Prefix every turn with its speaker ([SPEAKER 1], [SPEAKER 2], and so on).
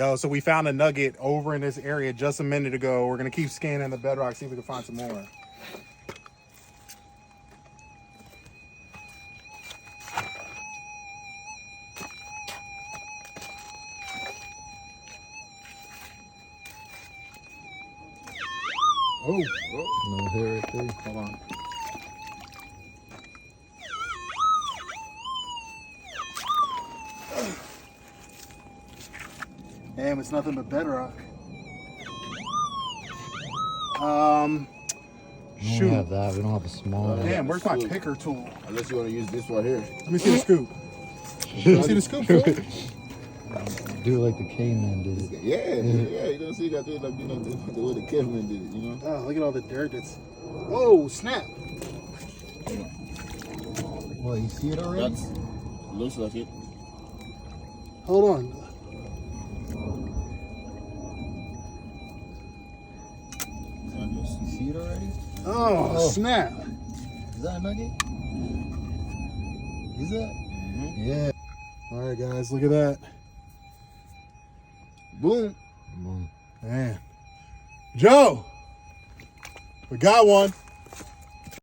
[SPEAKER 1] Yo, so we found a nugget over in this area just a minute ago. We're gonna keep scanning the bedrock, see if we can find some more. Oh,
[SPEAKER 2] no hair right there.
[SPEAKER 1] Hold on. Damn, it's nothing but bedrock.
[SPEAKER 2] We don't
[SPEAKER 1] Shoot.
[SPEAKER 2] have that. We don't have a small.
[SPEAKER 1] Damn, where's my picker tool?
[SPEAKER 3] Unless you want to use this right here.
[SPEAKER 1] Let me see the scoop. Let me see the scoop, fool.
[SPEAKER 2] Do it like the caveman did it.
[SPEAKER 3] Yeah, you don't see you got to do it like the way the caveman did it, you know?
[SPEAKER 1] Oh, look at all the dirt that's... Oh, snap.
[SPEAKER 2] Well, you see it already?
[SPEAKER 3] That looks like it.
[SPEAKER 1] Hold on.
[SPEAKER 2] You see it already?
[SPEAKER 1] Oh, snap.
[SPEAKER 2] Is that a nugget? Is that? Yeah.
[SPEAKER 1] All right, guys, look at that.
[SPEAKER 3] Boom.
[SPEAKER 2] Come on.
[SPEAKER 1] Man. Joe, we got one.